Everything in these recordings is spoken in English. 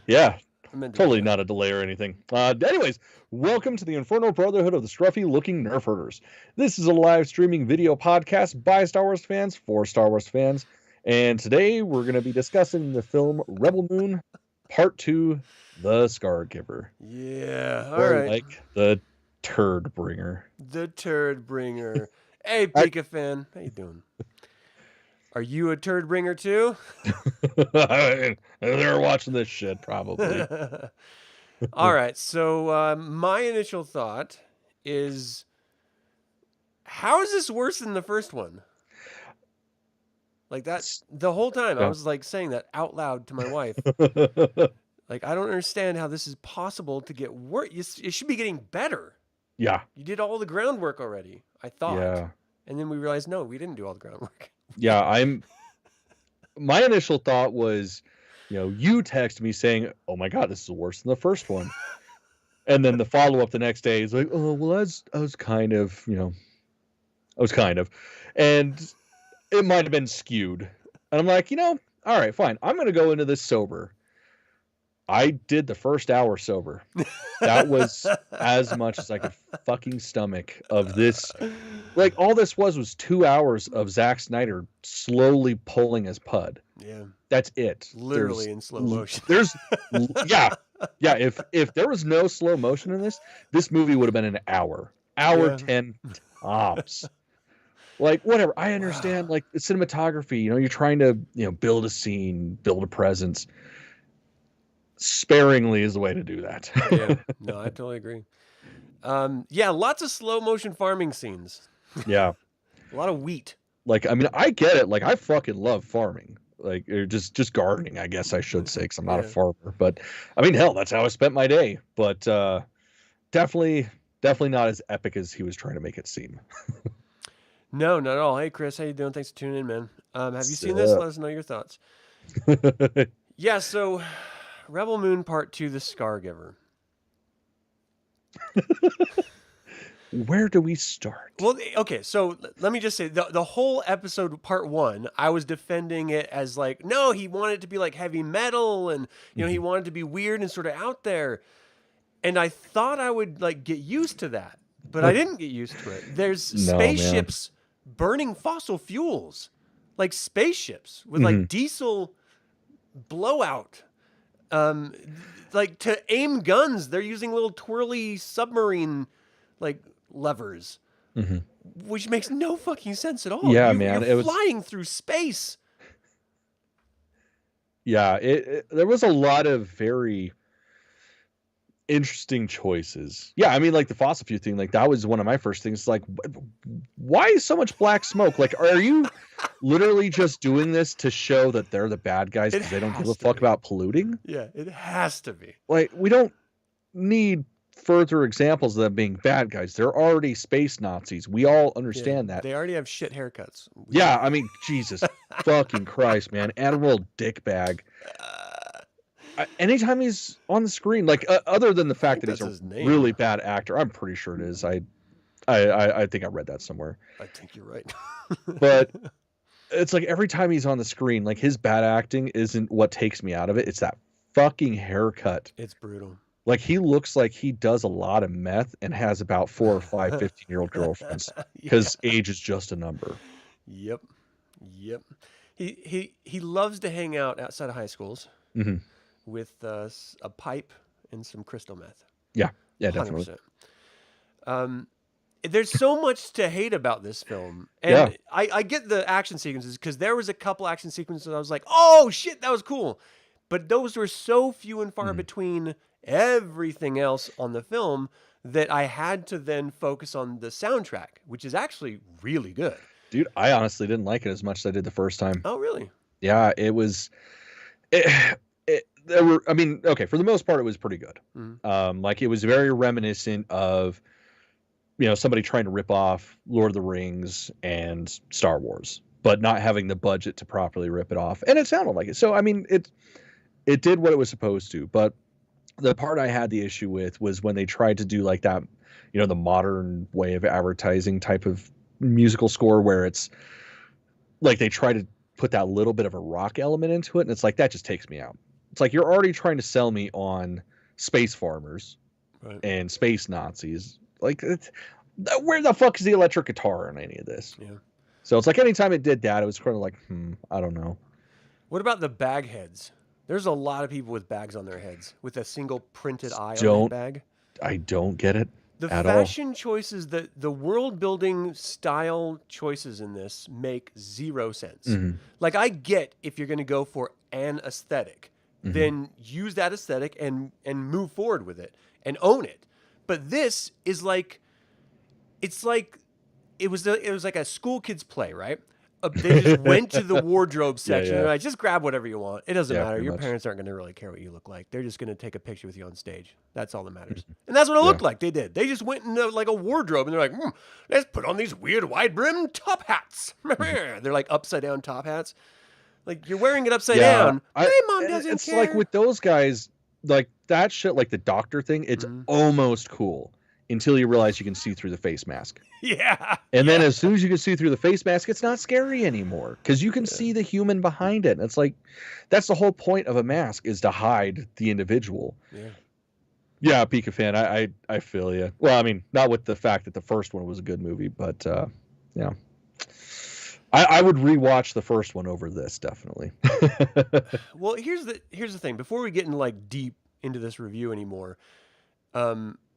Yeah, I meant to do totally that. not a delay or anything. Anyways, welcome to the Infernal Brotherhood of the Scruffy Looking Nerf Herders. This is a live streaming video podcast by Star Wars fans for Star Wars fans. And today we're going to be discussing the film Rebel Moon Part 2, The Scargiver. Yeah. All Or right. like the Turd Bringer. The turd bringer. Hey, I, Pika fan. How you doing? Are you a turd bringer too? they're watching this shit, probably. All right. So my initial thought is, how is this worse than the first one? Like that the whole time I Yeah. was like saying that out loud to my wife. Like I don't understand how this is possible to get worse. It should be getting better. Yeah. You did all the groundwork already, I thought. Yeah. And then we realized, no, we didn't do all the groundwork. Yeah. My initial thought was, you text me saying, "Oh my God, this is worse than the first one." And then the follow up the next day is like, "Oh, well, I was kind of, and it might have been skewed." And I'm like, all right, fine. I'm going to go into this sober. I did the first hour sober. That was as much as I could fucking stomach of this. Like, all this was 2 hours of Zack Snyder slowly pulling his pud. Yeah. That's it. Literally in slow motion. Yeah. If there was no slow motion in this movie would have been an hour Yeah. 10 tops. Like, whatever. I understand, like, the cinematography, you're trying to, build a scene, build a presence. Sparingly is the way to do that. Yeah. No, I totally agree. Yeah, lots of slow motion farming scenes. Yeah. A lot of wheat. Like, I mean, I get it. Like, I fucking love farming. Like, or just gardening, I guess I should say, because I'm not a farmer. But, I mean, hell, that's how I spent my day. But definitely not as epic as he was trying to make it seem. No, not at all. Hey, Chris, how you doing? Thanks for tuning in, man. Have you seen this? Let us know your thoughts. Yeah, so Rebel Moon Part 2, The Scargiver. Where do we start? Well, okay, so let me just say the whole episode part 1, I was defending it as like, no, he wanted it to be like heavy metal and he wanted to be weird and sort of out there. And I thought I would like get used to that, but I didn't get used to it. There's spaceships burning fossil fuels. Like spaceships with like diesel blowout. Like to aim guns, they're using little twirly submarine like levers, which makes no fucking sense at all. Yeah, man, you're flying through space. Yeah, there was a lot of very interesting choices. Yeah, I mean, like the fossil fuel thing, like that was one of my first things. Like, why is so much black smoke? Like, are you literally just doing this to show that they're the bad guys because they don't give a fuck about polluting? Yeah, it has to be. Like, we don't need further examples of them being bad guys. They're already space Nazis. We all understand that. They already have shit haircuts. Yeah, I mean, Jesus fucking Christ, man. Admiral Dickbag. Anytime he's on the screen, like other than the fact that he's a really bad actor, I'm pretty sure it is. I think I read that somewhere. I think you're right. But it's like every time he's on the screen, like his bad acting isn't what takes me out of it. It's that fucking haircut. It's brutal. Like he looks like he does a lot of meth and has about 4 or 5 15-year-old girlfriends because age is just a number. Yep. He loves to hang out outside of high schools. With a pipe and some crystal meth. Yeah, definitely. 100%. There's so much to hate about this film. And I get the action sequences because there was a couple action sequences I was like, oh, shit, that was cool. But those were so few and far between everything else on the film that I had to then focus on the soundtrack, which is actually really good. Dude, I honestly didn't like it as much as I did the first time. Oh, really? Yeah, it was... for the most part, it was pretty good. Like it was very reminiscent of, somebody trying to rip off Lord of the Rings and Star Wars, but not having the budget to properly rip it off. And it sounded like it. So, I mean, it did what it was supposed to. But the part I had the issue with was when they tried to do like that, the modern way of advertising type of musical score where it's like they try to put that little bit of a rock element into it. And it's like, that just takes me out. It's like you're already trying to sell me on space farmers and space Nazis. Like, where the fuck is the electric guitar in any of this? Yeah. So it's like anytime it did that, it was kind of like, I don't know. What about the bag heads? There's a lot of people with bags on their heads with a single printed eye on their bag. I don't get it The at fashion all. choices, the world building style choices in this make zero sense. Mm-hmm. Like, I get if you're going to go for an aesthetic, Mm-hmm. then use that aesthetic and move forward with it and own it. But this is like, it's like it was like a school kids play, right? They just went to the wardrobe section and like, just grab whatever you want. It doesn't matter. Your parents aren't going to really care what you look like. They're just going to take a picture with you on stage. That's all that matters. And that's what it looked like. They did. They just went into like a wardrobe and they're like, let's put on these weird wide brim top hats. They're like upside down top hats. Like, you're wearing it upside down. My mom doesn't care. It's like with those guys, like that shit, like the doctor thing, it's almost cool until you realize you can see through the face mask. Yeah. And then as soon as you can see through the face mask, it's not scary anymore because you can see the human behind it. And it's like, that's the whole point of a mask, is to hide the individual. Yeah. Yeah, Pika fan, I feel you. Well, I mean, not with the fact that the first one was a good movie, but yeah. I would rewatch the first one over this, definitely. Well, here's the thing. Before we get into like deep into this review anymore,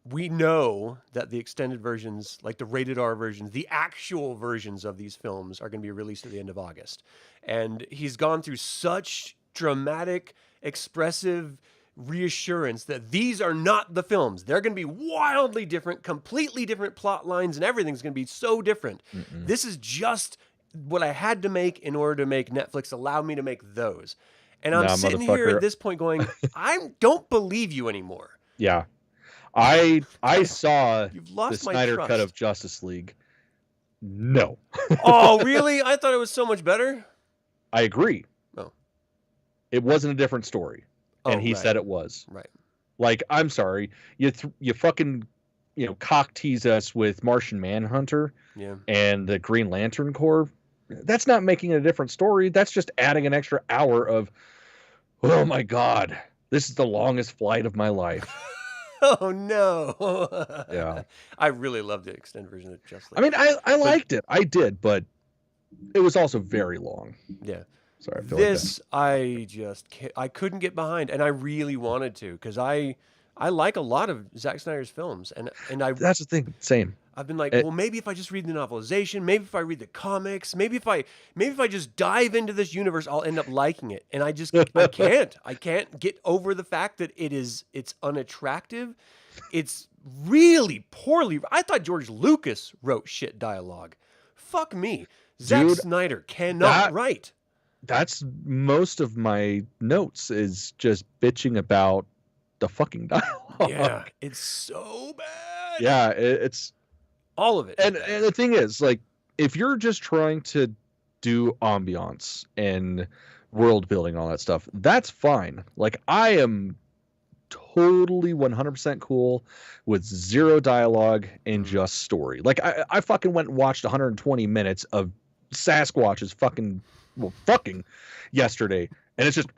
we know that the extended versions, like the rated R versions, the actual versions of these films are going to be released at the end of August. And he's gone through such dramatic, expressive reassurance that these are not the films. They're going to be wildly different, completely different plot lines, and everything's going to be so different. This is just what I had to make in order to make Netflix allow me to make those. And I'm sitting here at this point going, I don't believe you anymore. Yeah. I saw the Snyder trust. cut of Justice League. No. Oh, really? I thought it was so much better. I agree. Oh. It wasn't a different story. And he said it was. Right. Like, I'm sorry. You fucking, cock tease us with Martian Manhunter and the Green Lantern Corps. That's not making it a different story. That's just adding an extra hour of, oh my God, this is the longest flight of my life. Oh no. Yeah. I really loved the extended version of Justice League. I mean, I liked it. I did, but it was also very long. Yeah. Sorry. I feel this, I couldn't get behind, and I really wanted to, because I like a lot of Zack Snyder's films, and that's the thing. Same. I've been like, well, maybe if I just read the novelization, maybe if I read the comics, maybe if I just dive into this universe, I'll end up liking it. And I can't get over the fact that it's unattractive. It's really poorly. I thought George Lucas wrote shit dialogue. Fuck me. Zack Snyder cannot write. That's most of my notes, is just bitching about the fucking dialogue. Yeah, it's so bad. Yeah, it's all of it. And the thing is, like, if you're just trying to do ambiance and world building, all that stuff, that's fine. Like, I am totally 100% cool with zero dialogue and just story. Like, I fucking went and watched 120 minutes of Sasquatch's fucking yesterday, and it's just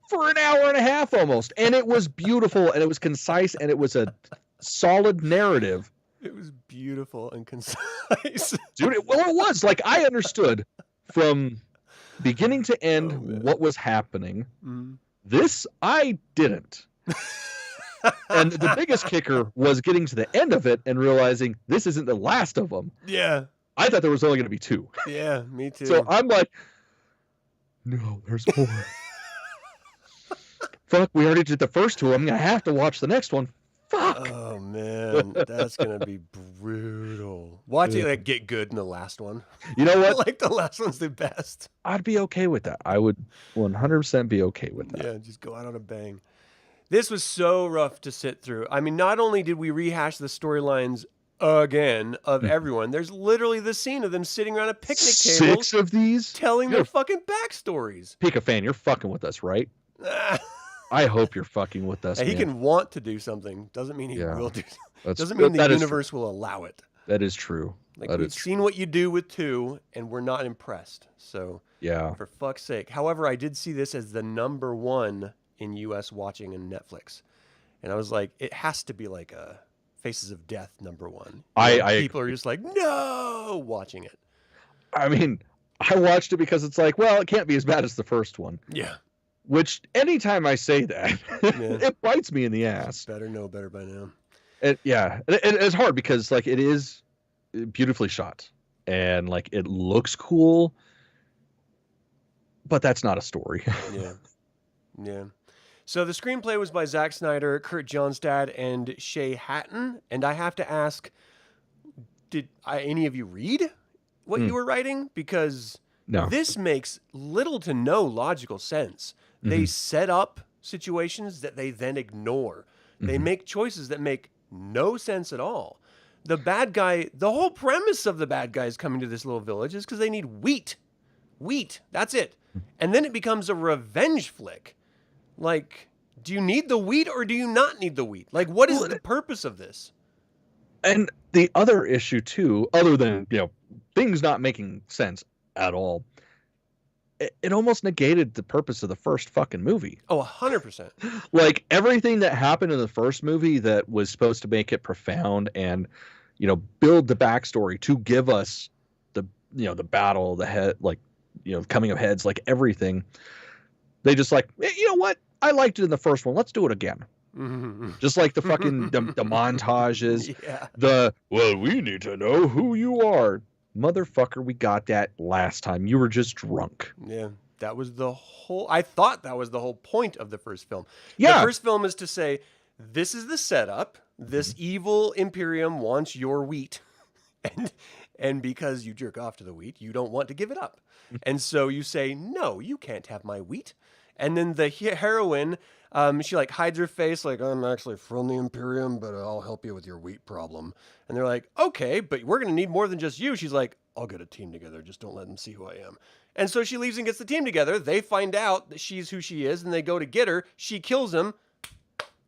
for an hour and a half almost, and it was beautiful, and it was concise, and it was a solid narrative. It was beautiful and concise. Dude, it was. Like, I understood from beginning to end what was happening. This, I didn't. And the biggest kicker was getting to the end of it and realizing this isn't the last of them. Yeah. I thought there was only going to be 2. Yeah, me too. So I'm like, no, there's more. Fuck, we already did the first 2. I'm going to have to watch the next one. Fuck. Oh, man. That's going to be brutal. Watch it get good in the last one. You know what? Like, the last one's the best. I'd be okay with that. I would 100% be okay with that. Yeah, just go out on a bang. This was so rough to sit through. I mean, not only did we rehash the storylines again of everyone, there's literally the scene of them sitting around a picnic table. 6 of these? Telling their fucking backstories. Pika fan, you're fucking with us, right? I hope you're fucking with us. He can want to do something. Doesn't mean he will do. Doesn't mean the universe will allow it. That is true. Like, we've seen what you do with 2, and we're not impressed. So, yeah. For fuck's sake. However, I did see this as the number 1 in U.S. watching in Netflix. And I was like, it has to be like a Faces of Death number 1. People are just like, no, watching it. I mean, I watched it because it's like, well, it can't be as bad as the first one. Yeah. Which, anytime I say that, it bites me in the ass. Better know better by now. It's hard because, like, it is beautifully shot and, like, it looks cool, but that's not a story. Yeah. So the screenplay was by Zack Snyder, Kurt Johnstad, and Shay Hatton. And I have to ask, did any of you read what you were writing? Because this makes little to no logical sense. They set up situations that they then ignore. They make choices that make no sense at all. The bad guy, the whole premise of the bad guys coming to this little village is because they need wheat. Wheat, that's it. And then it becomes a revenge flick. Like, do you need the wheat or do you not need the wheat? Like, what is the purpose of this? And the other issue, too, other than, things not making sense at all, it almost negated the purpose of the first fucking movie. Oh, 100%. Like, everything that happened in the first movie that was supposed to make it profound and, build the backstory to give us the battle, the head, like, coming of heads, like everything. They just like, you know what? I liked it in the first one. Let's do it again. Just like the fucking the montages. Well, we need to know who you are. Motherfucker, we got that last time. You were just drunk. Yeah, that was I thought that was the whole point of the first film. Yeah. The first film is to say, this is the setup. This evil Imperium wants your wheat. And because you jerk off to the wheat, you don't want to give it up. And so you say, no, you can't have my wheat. And then the heroine, she like hides her face like, I'm actually from the Imperium, but I'll help you with your wheat problem. And they're like, okay, but we're going to need more than just you. She's like, I'll get a team together. Just don't let them see who I am. And so she leaves and gets the team together. They find out that she's who she is and they go to get her. She kills him.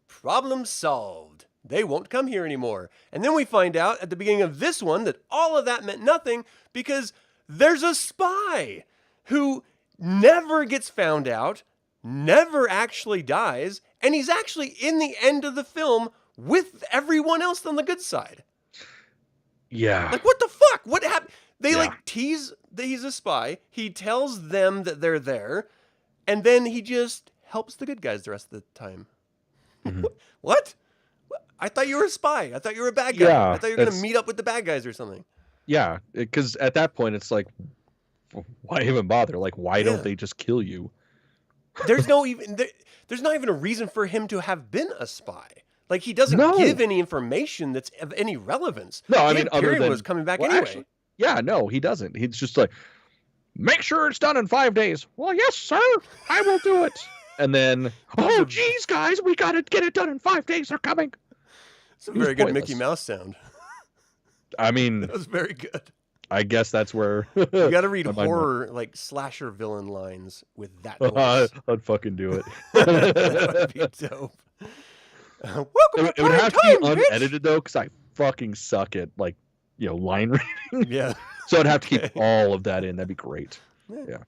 Problem solved. They won't come here anymore. And then we find out at the beginning of this one that all of that meant nothing because there's a spy who never gets found out, never actually dies, and he's actually in the end of the film with everyone else on the good side. Yeah. Like, what the fuck? What happened? They like tease that he's a spy. He tells them that they're there, and then he just helps the good guys the rest of the time. What? I thought you were a spy. I thought you were a bad guy. Yeah, I thought you were going to meet up with the bad guys or something. Yeah, because at that point, it's like, why even bother? Like, why don't they just kill you? There's not even a reason for him to have been a spy. Like, he doesn't give any information that's of any relevance. No, I mean, other than was coming back anyway. Actually, no, he doesn't. He's just like, make sure it's done in 5 days. Well, yes, sir, I will do it. And then, oh, geez, guys, we got to get it done in 5 days. They're coming. It's a very good Mickey Mouse sound. I mean, that was very good. I guess that's where you got to read horror, like slasher villain lines with that voice. I'd fucking do it. That would be dope. Welcome it would have to be unedited though, because I fucking suck at like line reading. Yeah. So I'd have to keep all of that in. That'd be great. Yeah.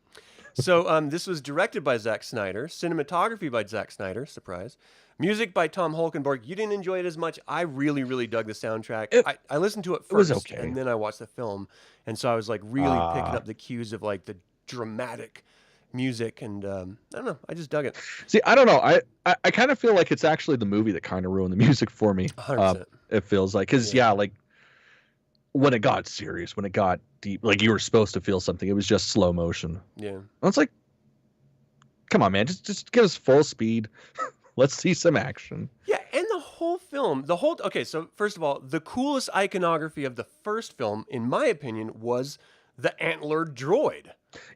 So this was directed by Zack Snyder, cinematography by Zack Snyder, surprise. Music by Tom Holkenborg. You didn't enjoy it as much. I really, really dug the soundtrack. I listened to it first, and then I watched the film, and so I was like really picking up the cues of like the dramatic music, and I don't know. I just dug it. See, I don't know. I kind of feel like it's actually the movie that kind of ruined the music for me. 100%. It feels like, because like when it got serious, when it got deep, like you were supposed to feel something, it was just slow motion. Yeah. And it's like, come on, man, just give us full speed. Let's see some action. Yeah, and the whole film, okay, so first of all, the coolest iconography of the first film, in my opinion, was the antler droid.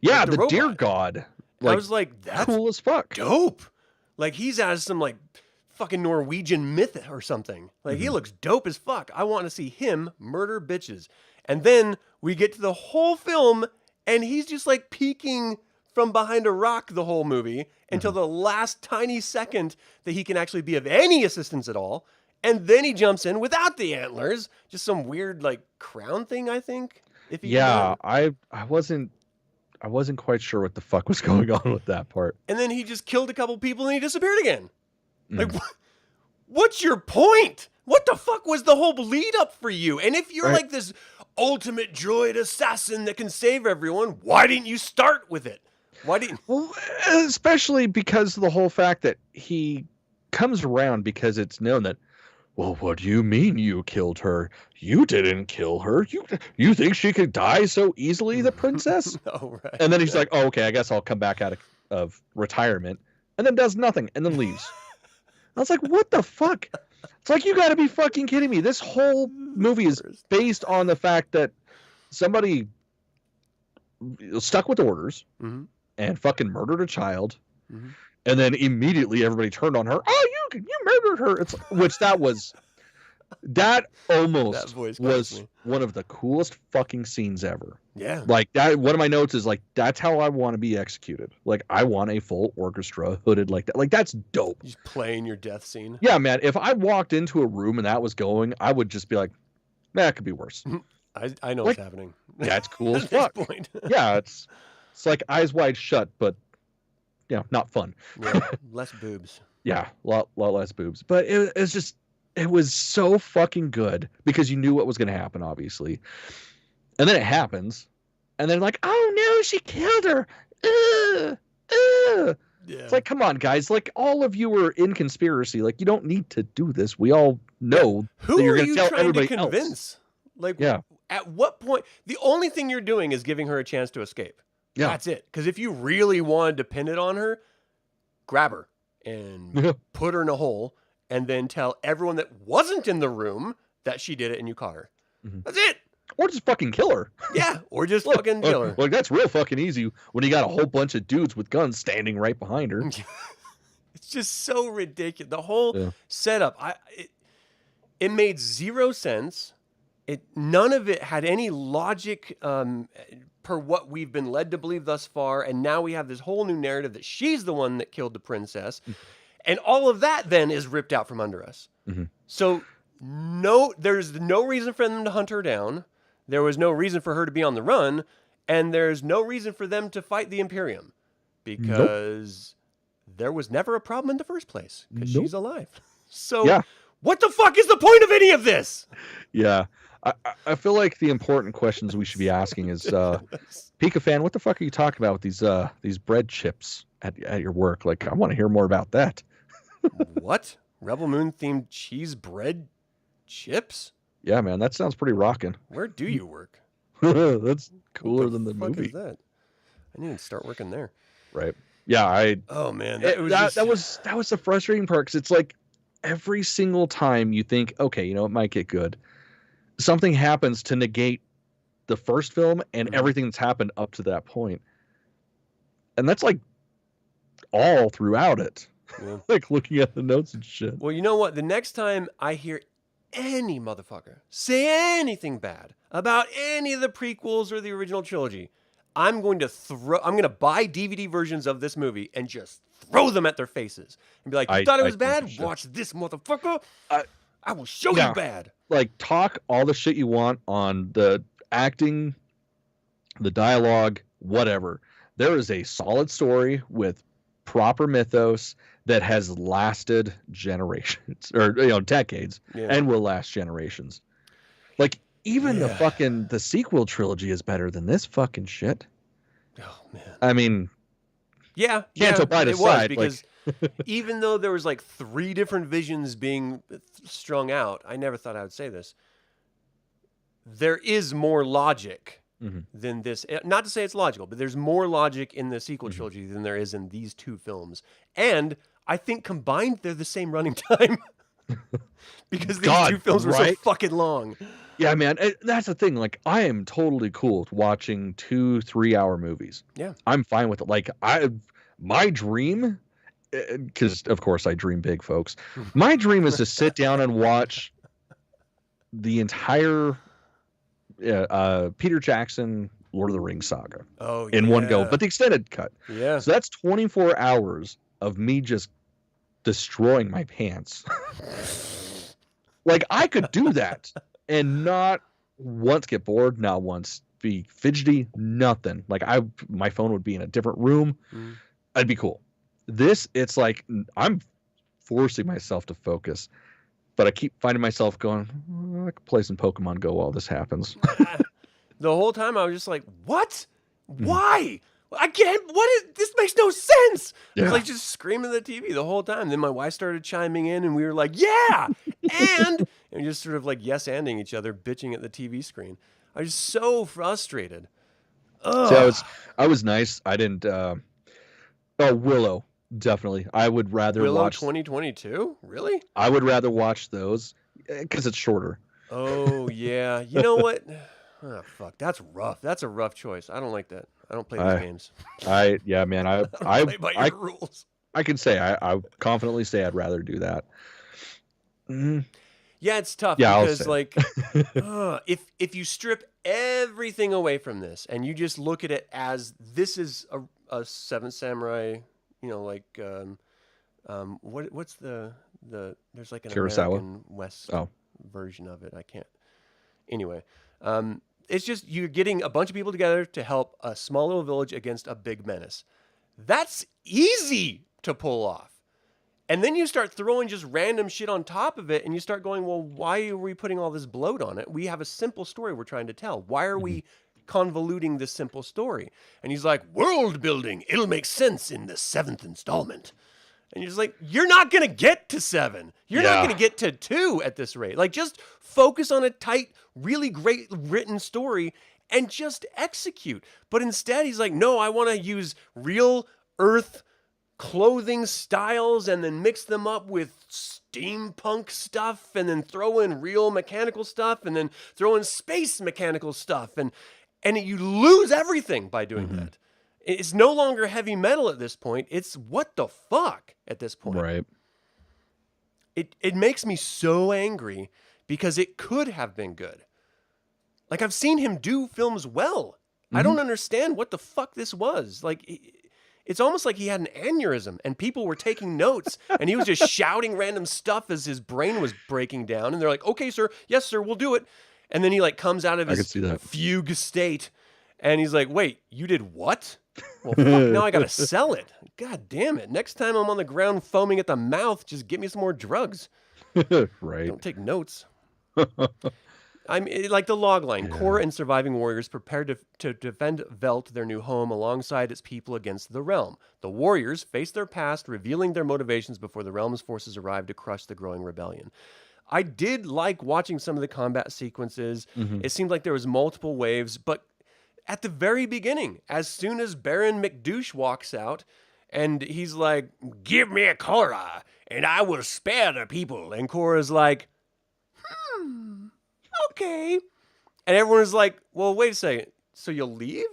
Yeah, like the deer god. Like, I was like, that's cool as fuck. Dope. Like, he's out of some, like, fucking Norwegian myth or something. Like, he looks dope as fuck. I want to see him murder bitches. And then we get to the whole film, and he's just, like, peeking from behind a rock the whole movie until the last tiny second that he can actually be of any assistance at all. And then he jumps in without the antlers, just some weird like crown thing, I think. If he I wasn't quite sure what the fuck was going on with that part. And then he just killed a couple people and he disappeared again. Like, what's your point? What the fuck was the whole lead up for you? And if you're like this ultimate droid assassin that can save everyone, why didn't you start with it? Why didn't? Well, especially because of the whole fact that he comes around because it's known that, well, what do you mean you killed her? You didn't kill her. You think she could die so easily, the princess? No, right. And then he's like, oh, okay, I guess I'll come back out of retirement, and then does nothing and then leaves. I was like, what the fuck? It's like, you got to be fucking kidding me. This whole movie is based on the fact that somebody stuck with orders and fucking murdered a child. And then immediately everybody turned on her. Oh, you murdered her. It's which that almost was one of the coolest fucking scenes ever. Yeah. Like that. One of my notes is like, that's how I want to be executed. Like I want a full orchestra hooded like that. Like that's dope. Just playing your death scene. Yeah, man. If I walked into a room and that was going, I would just be like, that could be worse. I know what's happening. Yeah, it's cool as fuck. Point. Yeah, it's like Eyes Wide Shut, but not fun. Yeah, less boobs. Yeah, a lot less boobs. But it was so fucking good because you knew what was going to happen, obviously. And then it happens, and then like, oh no, she killed her. Yeah. It's like, come on, guys. Like, all of you were in conspiracy. Like, you don't need to do this. We all know who that you're are going you to tell trying everybody to convince? else. Like, at what point? The only thing you're doing is giving her a chance to escape. Yeah. That's it. Because if you really wanted to pin it on her, grab her and put her in a hole and then tell everyone that wasn't in the room that she did it and you caught her. That's it. Or just fucking kill her. Yeah, or just fucking kill her. Like, that's real fucking easy when you got a whole bunch of dudes with guns standing right behind her. It's just so ridiculous. The whole setup, it made zero sense. None of it had any logic per what we've been led to believe thus far, and now we have this whole new narrative that she's the one that killed the princess, and all of that then is ripped out from under us. So there's no reason for them to hunt her down. There was no reason for her to be on the run, and there's no reason for them to fight the Imperium because there was never a problem in the first place because she's alive. So what the fuck is the point of any of this? Yeah. I feel like the important questions we should be asking is, Pika fan, what the fuck are you talking about with these bread chips at your work? Like, I want to hear more about that. What? Rebel Moon themed cheese bread chips? Yeah, man, that sounds pretty rocking. Where do you work? That's cooler than the movie. What is that? I need to start working there. Right. Yeah, oh man, that was the frustrating part because it's like every single time you think, okay, it might get good. Something happens to negate the first film and everything that's happened up to that point. And that's like all throughout it. Yeah. Like looking at the notes and shit. Well, you know what? The next time I hear any motherfucker say anything bad about any of the prequels or the original trilogy, I'm going to buy DVD versions of this movie and just throw them at their faces and be like, you thought it was bad? Watch this, motherfucker. I will show you bad. Like, talk all the shit you want on the acting, the dialogue, whatever. There is a solid story with proper mythos that has lasted generations or decades and will last generations. Like, even the sequel trilogy is better than this fucking shit. Oh man. I mean, can't apply to side because even though there was like 3 different visions being strung out, I never thought I would say this. There is more logic than this. Not to say it's logical, but there's more logic in the sequel trilogy than there is in these 2 films. And I think combined, they're the same running time because these 2 films were so fucking long. Yeah, man. That's the thing. Like, I am totally cool with watching 2-3 hour movies. Yeah. I'm fine with it. Like, my dream, because of course I dream big, folks. My dream is to sit down and watch the entire Peter Jackson Lord of the Rings saga in one go, but the extended cut. Yeah. So that's 24 hours of me just destroying my pants. Like I could do that and not once get bored, not once be fidgety, nothing. Like my phone would be in a different room. I'd be cool. This, it's like I'm forcing myself to focus, but I keep finding myself going, I could play some Pokemon Go while this happens. The whole time I was just like, what? Why? I can't. This makes no sense. I was like just screaming at the TV the whole time. Then my wife started chiming in, and we were like, yeah, and just sort of like yes-anding each other, bitching at the TV screen. I was so frustrated. So I was nice. I didn't. Willow, definitely. I would rather watch 2022. Really? I would rather watch those because it's shorter. Oh yeah. You know what? Oh fuck. That's rough. That's a rough choice. I don't like that. I don't play these games. Yeah, man. I play by your rules. I can say I confidently say I'd rather do that. Yeah, it's tough because like if you strip everything away from this and you just look at it as this is a Seventh Samurai, like what's the there's like an Kurosawa? American West version of it. I can't. Anyway, it's just you're getting a bunch of people together to help a small little village against a big menace. That's easy to pull off. And then you start throwing just random shit on top of it, and you start going, well, why are we putting all this bloat on it? We have a simple story we're trying to tell. Why are we convoluting this simple story? And he's like, world building, it'll make sense in the 7th installment. And you're just like, you're not going to get to 7. You're not going to get to 2 at this rate. Like, just focus on a tight, really great written story and just execute. But instead, he's like, no, I want to use real Earth clothing styles and then mix them up with steampunk stuff and then throw in real mechanical stuff and then throw in space mechanical stuff. And you lose everything by doing that. It's no longer heavy metal at this point. It's what the fuck at this point. Right. It makes me so angry because it could have been good. Like, I've seen him do films well. I don't understand what the fuck this was. Like, it's almost like he had an aneurysm and people were taking notes and he was just shouting random stuff as his brain was breaking down. And they're like, okay, sir. Yes, sir. We'll do it. And then he like comes out of his fugue state and he's like, wait, you did what? Well, fuck, now I got to sell it. God damn it. Next time I'm on the ground foaming at the mouth, just give me some more drugs. Right. Don't take notes. I'm like the logline. Kora and surviving warriors prepared to defend Veldt, their new home, alongside its people against the realm. The warriors face their past, revealing their motivations before the realm's forces arrive to crush the growing rebellion. I did like watching some of the combat sequences. It seemed like there was multiple waves, but at the very beginning, as soon as Baron McDouche walks out, and he's like, give me a Kora, and I will spare the people. And Kora's like, okay. And everyone's like, well, wait a second. So you'll leave?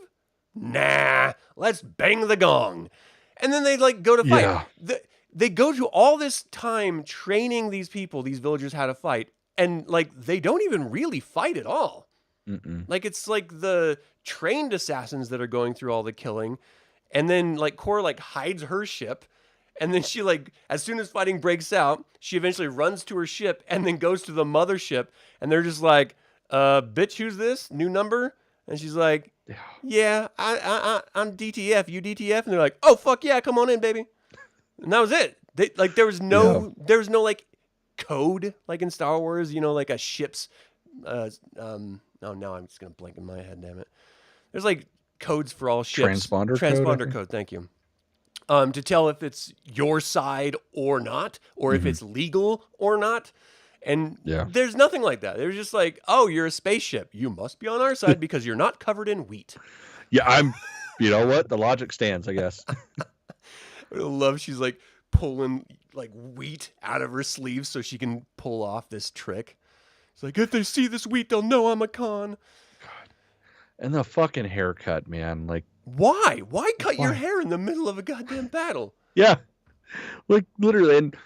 Nah, let's bang the gong. And then they like go to fight. Yeah. They go to all this time training these people, these villagers, how to fight. And like, they don't even really fight at all. Like, it's like the trained assassins that are going through all the killing. And then like Kora like hides her ship. And then she like, as soon as fighting breaks out, she eventually runs to her ship and then goes to the mothership. And they're just like, bitch, who's this? New number? And she's like, yeah, I'm DTF. You DTF? And they're like, oh, fuck yeah, come on in, baby. And that was it. There was no like code like in Star Wars, like a ship's, oh, now I'm just going to blank in my head, damn it. There's like codes for all ships. Transponder code, thank you. To tell if it's your side or not, or if it's legal or not. And there's nothing like that. They're just like, oh, you're a spaceship. You must be on our side because you're not covered in wheat. Yeah, you know what? The logic stands, I guess. I love she's like pulling like wheat out of her sleeves so she can pull off this trick. It's like, if they see this wheat, they'll know I'm a con. God. And the fucking haircut, man. Like, why? Why cut your hair in the middle of a goddamn battle? Yeah. Like, literally. And,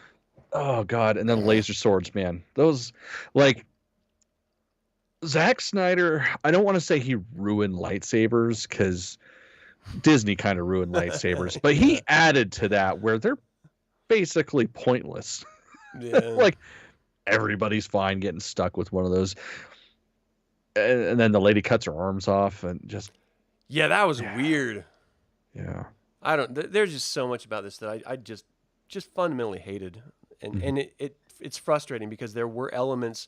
oh, God. And then laser swords, man. Those, like, Zack Snyder, I don't want to say he ruined lightsabers because Disney kind of ruined lightsabers, but he added to that where they're basically pointless. Yeah. Like, everybody's fine getting stuck with one of those. And then the lady cuts her arms off and just. Yeah, that was weird. Yeah. I don't. There's just so much about this that I just fundamentally hated, and it's frustrating because there were elements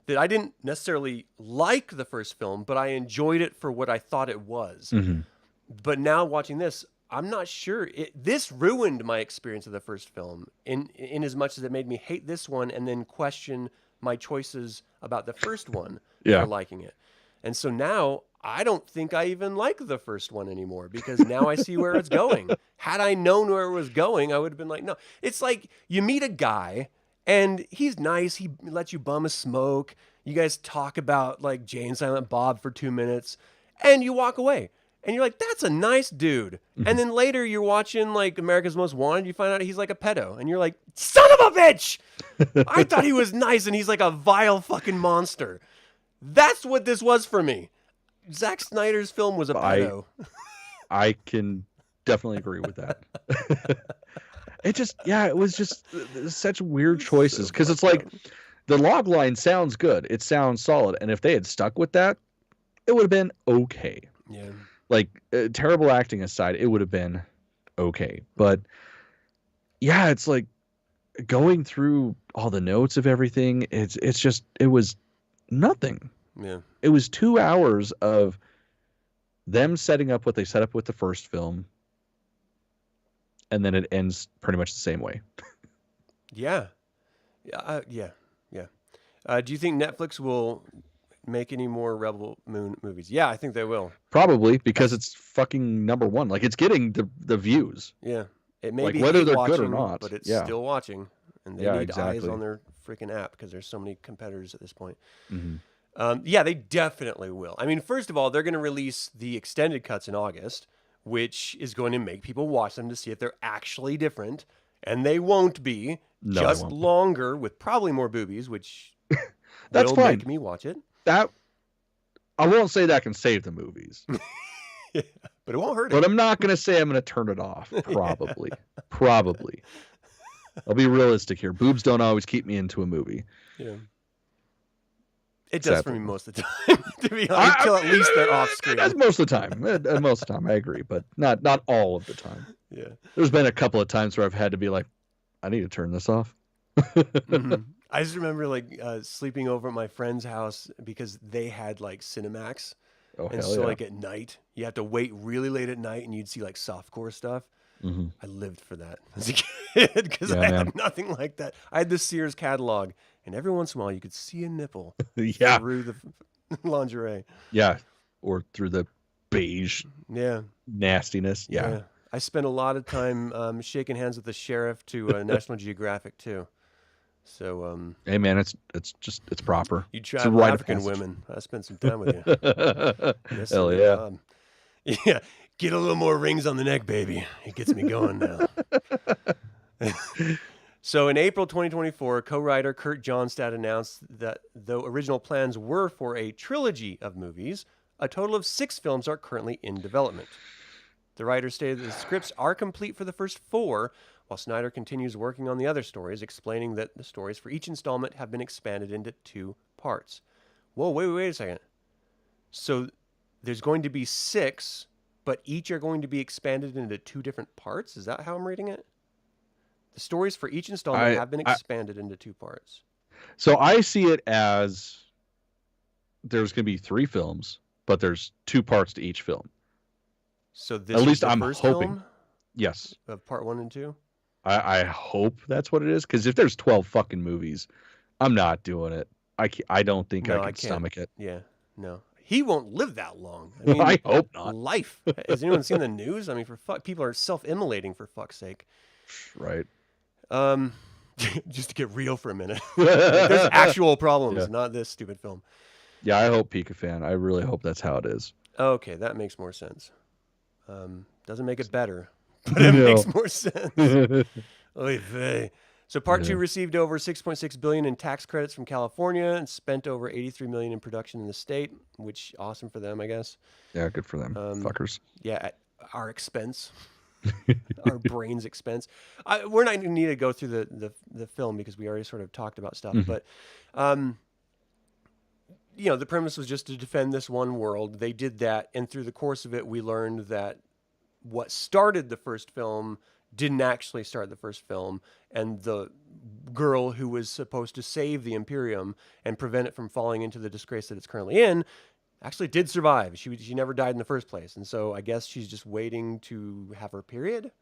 that I didn't necessarily like the first film, but I enjoyed it for what I thought it was. Mm-hmm. But now watching this, I'm not sure. This ruined my experience of the first film in as much as it made me hate this one and then question my choices about the first one for liking it. And so now I don't think I even like the first one anymore because now I see where it's going. Had I known where it was going, I would have been like, no. It's like you meet a guy and he's nice. He lets you bum a smoke. You guys talk about like Jay and Silent Bob for 2 minutes and you walk away. And you're like, that's a nice dude. And then later you're watching like America's Most Wanted. You find out he's like a pedo. And you're like, son of a bitch! I thought he was nice and he's like a vile fucking monster. That's what this was for me. Zack Snyder's film was a pedo. I can definitely agree with that. It was just such weird choices. Because it's like, the log line sounds good. It sounds solid. And if they had stuck with that, it would have been okay. Yeah. Like, terrible acting aside, it would have been okay. But, yeah, it's like going through all the notes of everything. It was nothing. Yeah. It was 2 hours of them setting up what they set up with the first film. And then it ends pretty much the same way. Yeah. Yeah. Do you think Netflix will make any more Rebel Moon movies? Yeah, I think they will. Probably because it's fucking number one. Like it's getting the views. Yeah, it may like be whether they're watching, good or not, but it's yeah. still watching, and they need eyes on their freaking app because there's so many competitors at this point. Mm-hmm. Yeah, they definitely will. I mean, first of all, they're going to release the extended cuts in August, which is going to make people watch them to see if they're actually different, and they won't be. No, just won't. Longer with probably more boobies, which that's will fine. Make me watch it. That I won't say that can save the movies. Yeah, but it won't hurt it. But I'm not going to say I'm going to turn it off. Probably. Probably. I'll be realistic here. Boobs don't always keep me into a movie. Yeah. It does for me most of the time, to be honest, until at least they're off screen. That's most of the time. Most of the time, I agree, but not all of the time. Yeah. There's been a couple of times where I've had to be like, I need to turn this off. Mm-hmm. I just remember like sleeping over at my friend's house because they had like Cinemax. Oh, and so like at night, you have to wait really late at night and you'd see like softcore stuff. Mm-hmm. I lived for that as a kid because I had nothing like that. I had the Sears catalog and every once in a while you could see a nipple through the lingerie. Yeah. Or through the beige nastiness. Yeah. I spent a lot of time shaking hands with the sheriff to National Geographic too. So hey man, it's proper. You travel African women. I spent some time with you. Yes, hell yeah. Yeah. Get a little more rings on the neck, baby. It gets me going now. So in April 2024, co-writer Kurt Johnstad announced that though original plans were for a trilogy of movies, a total of 6 films are currently in development. The writer stated that the scripts are complete for the first 4, while Snyder continues working on the other stories, explaining that the stories for each installment have been expanded into 2 parts. Whoa, wait a second. So there's going to be 6, but each are going to be expanded into 2 different parts? Is that how I'm reading it? The stories for each installment have been expanded into 2 parts. So I see it as there's going to be 3 films, but there's 2 parts to each film. So this at least the I'm first hoping. Film yes. Of part 1 and 2? I hope that's what it is. Because if there's 12 fucking movies, I'm not doing it. I don't think I can stomach it. Yeah, no. He won't live that long. I mean, I hope not. Life. Has anyone seen the news? I mean, people are self-immolating for fuck's sake. Right. Just to get real for a minute. There's actual problems, not this stupid film. Yeah, I hope Pika fan. I really hope that's how it is. Okay, that makes more sense. Doesn't make it better, but it makes more sense. Oy vey. So part 2 received over $6.6 billion in tax credits from California and spent over $83 million in production in the state, which awesome for them, I guess. Yeah, good for them, fuckers. Yeah, at our expense. our brains' expense. We're not going to need to go through the film because we already sort of talked about stuff. Mhm. But, the premise was just to defend this one world. They did that. And through the course of it, we learned that what started the first film didn't actually start the first film. And the girl who was supposed to save the Imperium and prevent it from falling into the disgrace that it's currently in actually did survive. She never died in the first place. And so I guess she's just waiting to have her period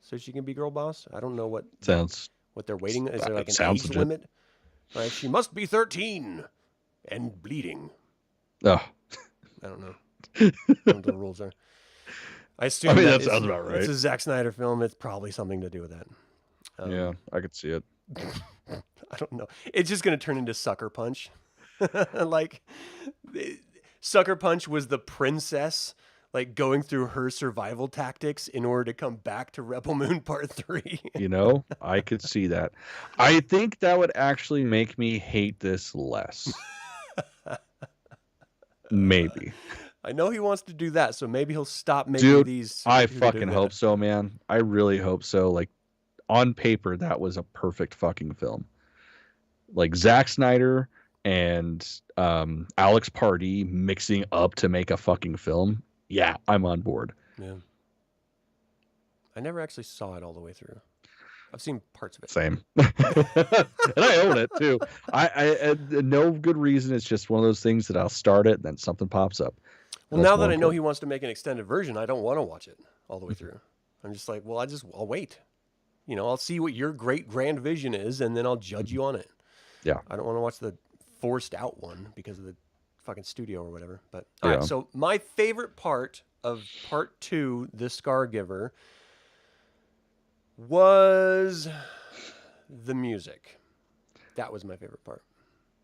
so she can be girl boss. I don't know what they're waiting. Is there like an age legit. limit? Like she must be 13 and bleeding. Oh. I don't know. I don't know what the rules are. I assume that sounds about right. It's a Zack Snyder film. It's probably something to do with that. Yeah, I could see it. I don't know. It's just going to turn into Sucker Punch. Like, Sucker Punch was the princess, like, going through her survival tactics in order to come back to Rebel Moon Part 3. I could see that. I think that would actually make me hate this less. Maybe. I know he wants to do that, so maybe he'll stop making these. I fucking hope so, man. I really hope so. Like, on paper, that was a perfect fucking film. Like, Zack Snyder and Alex Pardee mixing up to make a fucking film. Yeah, I'm on board. Yeah. I never actually saw it all the way through. I've seen parts of it. Same. And I own it, too. I no good reason. It's just one of those things that I'll start it, and then something pops up. Well, now that I know he wants to make an extended version, I don't want to watch it all the way through. I'm just like, well, I'll wait. I'll see what your great grand vision is, and then I'll judge you on it. Yeah. I don't want to watch the forced out one because of the fucking studio or whatever. But all right, so my favorite part of part 2, The Scargiver, was the music. That was my favorite part.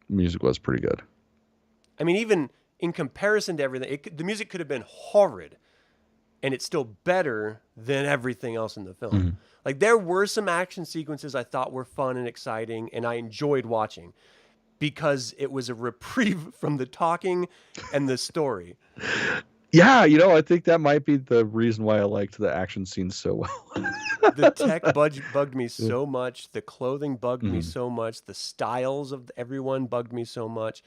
Music was pretty good. I mean, even in comparison to everything, the music could have been horrid, and it's still better than everything else in the film. Mm-hmm. Like, there were some action sequences I thought were fun and exciting, and I enjoyed watching because it was a reprieve from the talking and the story. Yeah, I think that might be the reason why I liked the action scenes so well. The tech bugged me so much. The clothing bugged me so much. The styles of everyone bugged me so much.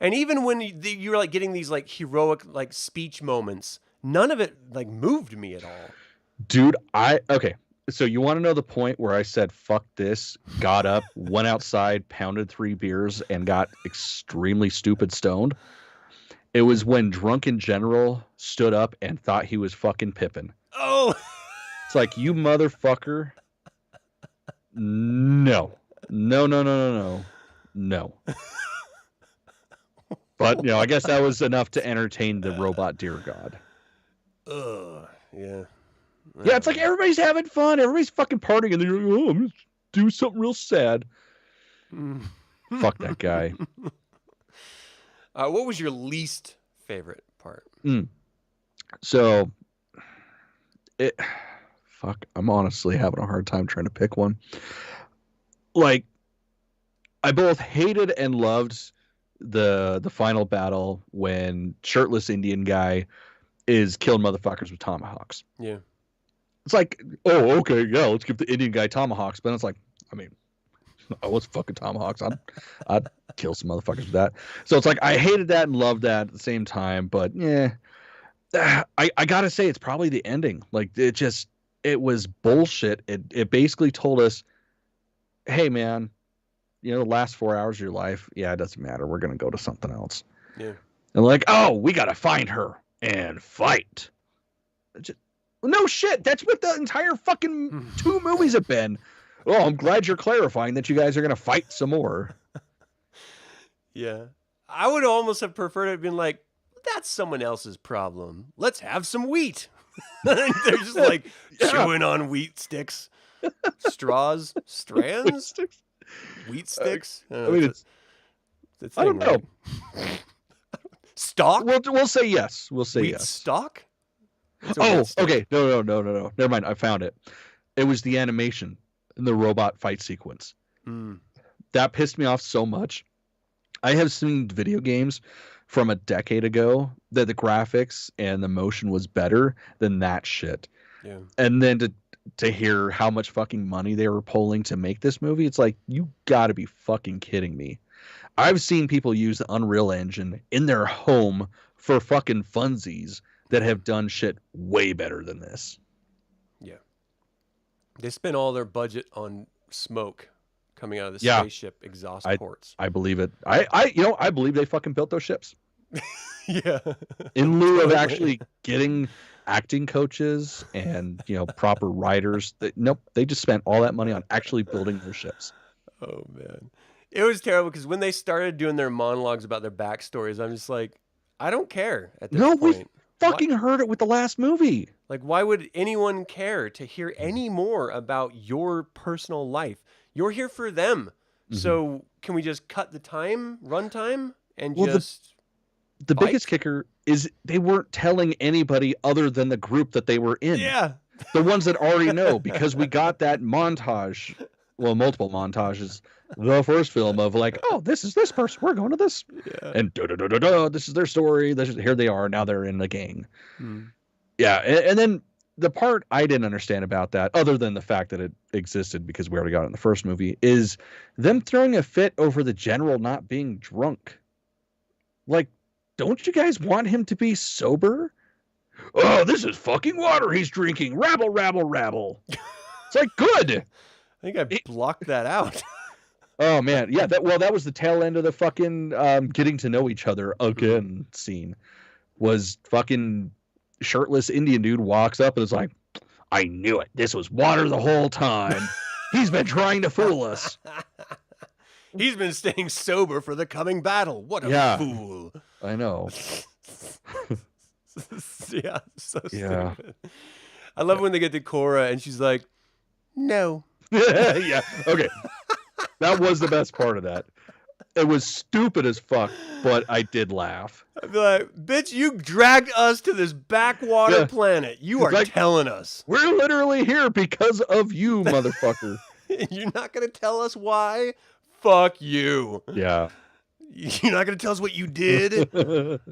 And even when you were like getting these like heroic like speech moments, none of it like moved me at all. Dude, okay. So you want to know the point where I said, fuck this, got up, went outside, pounded 3 beers, and got extremely stupid stoned? It was when Drunken General stood up and thought he was fucking Pippin. Oh! It's like, you motherfucker. No. No. But, I guess that was enough to entertain the robot deer god. Yeah. Yeah, it's like everybody's having fun. Everybody's fucking partying, and they're like, oh, I'm going to do something real sad. Fuck that guy. What was your least favorite part? So, I'm honestly having a hard time trying to pick one. Like, I both hated and loved the final battle when shirtless Indian guy is killing motherfuckers with tomahawks. Yeah. It's like, oh, okay, yeah, let's give the Indian guy tomahawks. But it's like, I mean, I was fucking tomahawks. I'd kill some motherfuckers with that. So it's like, I hated that and loved that at the same time. But yeah, I gotta say, it's probably the ending. Like, it was bullshit. It basically told us, hey, man, the last 4 hours of your life, yeah, it doesn't matter. We're going to go to something else. Yeah. And like, oh, we got to find her and fight. No shit. That's what the entire fucking 2 movies have been. Oh, I'm glad you're clarifying that you guys are going to fight some more. Yeah. I would almost have preferred it been like, that's someone else's problem. Let's have some wheat. They're just like chewing on wheat sticks. Straws? Strands? Wheat sticks? I mean, it's I don't know. Right? Stock? We'll say yes. We'll say wheat yes. Stock? Oh, okay. No. Never mind. I found it. It was the animation in the robot fight sequence. That pissed me off so much. I have seen video games from a decade ago that the graphics and the motion was better than that shit. Yeah. And then to hear how much fucking money they were pulling to make this movie, it's like, you gotta be fucking kidding me. I've seen people use the Unreal Engine in their home for fucking funsies that have done shit way better than this. Yeah. They spent all their budget on smoke coming out of the spaceship exhaust ports. I believe it. I believe they fucking built those ships. Yeah. In lieu of actually getting acting coaches and, proper writers. Nope. They just spent all that money on actually building their ships. Oh, man. It was terrible because when they started doing their monologues about their backstories, I'm just like, I don't care at this point. We fucking heard it with the last movie. Like, why would anyone care to hear any more about your personal life? You're here for them. Mm-hmm. So can we just cut the runtime, and just... The biggest kicker is they weren't telling anybody other than the group that they were in. Yeah. The ones that already know, because we got that montage, well, multiple montages, the first film of like, oh, this is this person, we're going to this. Yeah. And this is their story. Here they are. Now they're in the gang. Yeah. And then the part I didn't understand about that, other than the fact that it existed because we already got it in the first movie, is them throwing a fit over the general not being drunk. Like, don't you guys want him to be sober? Oh, this is fucking water he's drinking. Rabble, rabble, rabble. It's like, good. I think I blocked that out. Oh, man. Yeah, that was the tail end of the fucking getting to know each other again scene. Was fucking shirtless Indian dude walks up and is like, I knew it. This was water the whole time. He's been trying to fool us. He's been staying sober for the coming battle. What a fool. I know. Yeah, so stupid. I love when they get to Kora and she's like, no. Yeah, okay. That was the best part of that. It was stupid as fuck, but I did laugh. I'd be like, bitch, you dragged us to this backwater planet. You are telling us. We're literally here because of you, motherfucker. You're not going to tell us why? Fuck you. Yeah. You're not going to tell us what you did?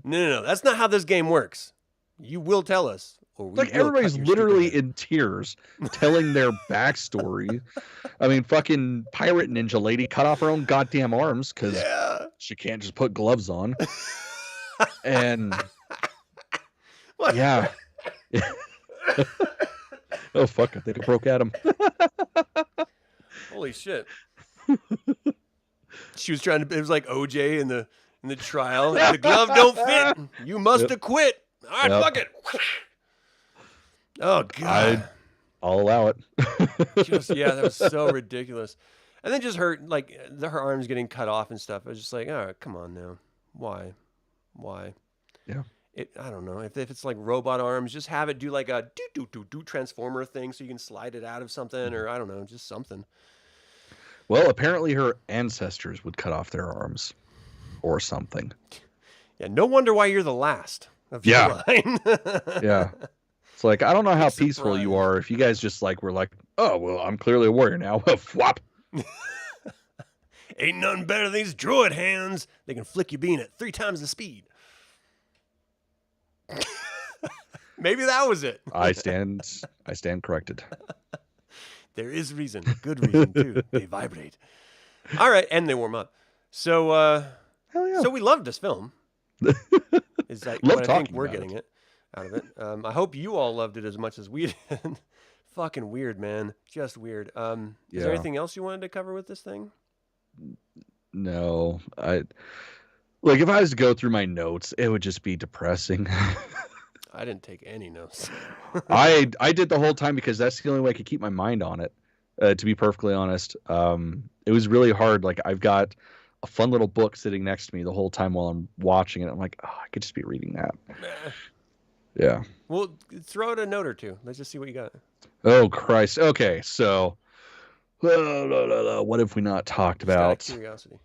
No. That's not how this game works. You will tell us. Or we everybody's literally in tears telling their backstory. I mean, fucking pirate ninja lady cut off her own goddamn arms because she can't just put gloves on. And yeah. Oh, fuck. I think I broke Adam. Holy shit. She was trying to, it was like OJ in the trial. The glove don't fit. You must have quit. All right, fuck it. Oh, God. I'll allow it. That was so ridiculous. And then just her arms getting cut off and stuff. I was just like, all right, come on now. Why? Yeah. I don't know. If it's like robot arms, just have it do like a do transformer thing so you can slide it out of something, or I don't know, just something. Well, apparently her ancestors would cut off their arms or something. Yeah, no wonder why you're the last of your line. Yeah. It's like, I don't know how peaceful you are if you guys just were like, oh, well, I'm clearly a warrior now. Flop. Ain't nothing better than these droid hands. They can flick your bean at 3 times the speed. Maybe that was it. I stand corrected. There is reason. Good reason, too. They vibrate. All right, and they warm up. So, hell yeah. So we loved this film. Is that what I think we're getting it out of it? I hope you all loved it as much as we did. Fucking weird, man. Just weird. Is there anything else you wanted to cover with this thing? No. If I was to go through my notes, it would just be depressing. I didn't take any notes. I did the whole time because that's the only way I could keep my mind on it, to be perfectly honest. It was really hard. I've got a fun little book sitting next to me the whole time while I'm watching it. I'm like, oh, I could just be reading that. Yeah. Well, throw out a note or two. Let's just see what you got. Oh, Christ. Okay, so what have we not talked about? Just out of curiosity.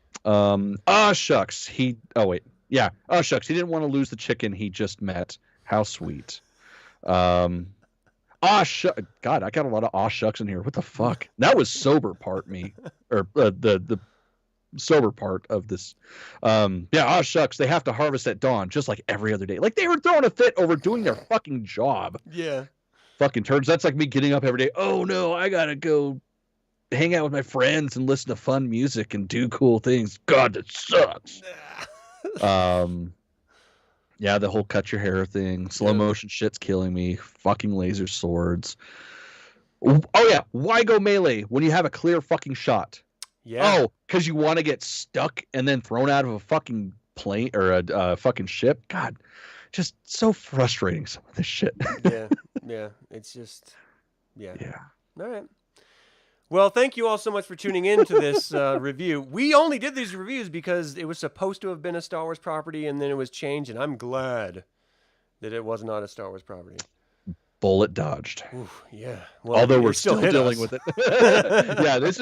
Shucks. He didn't want to lose the chicken he just met. How sweet. God, I got a lot of shucks in here. What the fuck? That was sober part me, or the sober part of this. Shucks. They have to harvest at dawn, just like every other day. Like they were throwing a fit over doing their fucking job. Yeah. fucking turns. That's like me getting up every day. Oh no, I gotta go hang out with my friends and listen to fun music and do cool things. God, that sucks. Yeah, the whole cut your hair thing, slow motion shit's killing me. Fucking laser swords. Oh yeah, why go melee when you have a clear fucking shot? Yeah. Oh, because you want to get stuck and then thrown out of a fucking plane or a fucking ship. God, just so frustrating. Some of this shit. Yeah. It's just, yeah. All right. Well, thank you all so much for tuning in to this review. We only did these reviews because it was supposed to have been a Star Wars property, and then it was changed, and I'm glad that it was not a Star Wars property. Bullet dodged. Ooh, yeah. Well, although we're still dealing with it. Yeah, this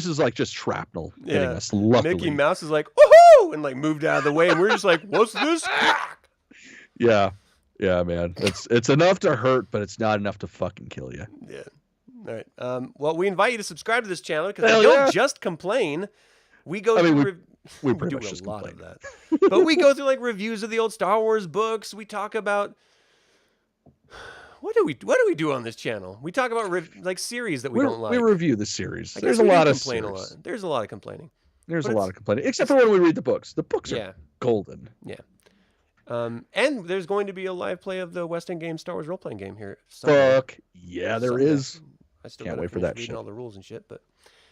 is like just shrapnel hitting us. Luckily. Mickey Mouse is like, woohoo, and like moved out of the way, and we're just like, what's this? Yeah, man. It's enough to hurt, but it's not enough to fucking kill you. Yeah. All right. Well, we invite you to subscribe to this channel because we don't just complain. We go through. We do a lot of that, but we go through like reviews of the old Star Wars books. We talk about what do we do on this channel? We talk about like series that we don't like. We review the series. There's a lot of There's a lot of complaining. There's a lot of complaining, except for when we read the books. The books are golden. Yeah. And there's going to be a live play of the West End Games Star Wars role-playing game here. Fuck yeah, there is. I still can't wait for that reading shit. all the rules and shit, but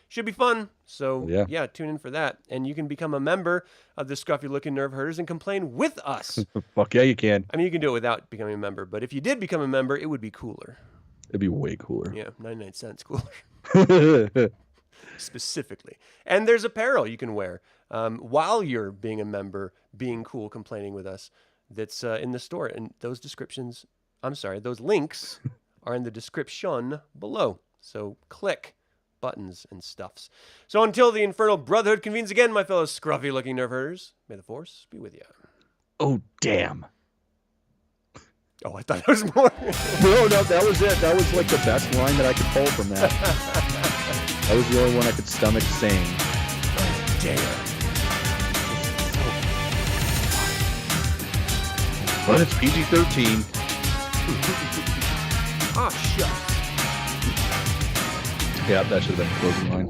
should be fun. So yeah, tune in for that, and you can become a member of the Scruffy Looking Nerve Herders and complain with us. Fuck yeah, you can. I mean, you can do it without becoming a member, but if you did become a member, it would be cooler. It'd be way cooler. Yeah, 99 cents cooler. Specifically, and there's apparel you can wear while you're being a member, being cool, complaining with us. That's in the store, and those links are in the description below. So click buttons and stuffs. So until the Infernal Brotherhood convenes again, my fellow scruffy-looking nerve herders, may the Force be with you. Oh, damn. Oh, I thought there was more. No, that was it. That was like the best line that I could pull from that. That was the only one I could stomach saying. Oh, damn. But it's PG-13. Ah, shucks. Yeah, that should have been the closing line.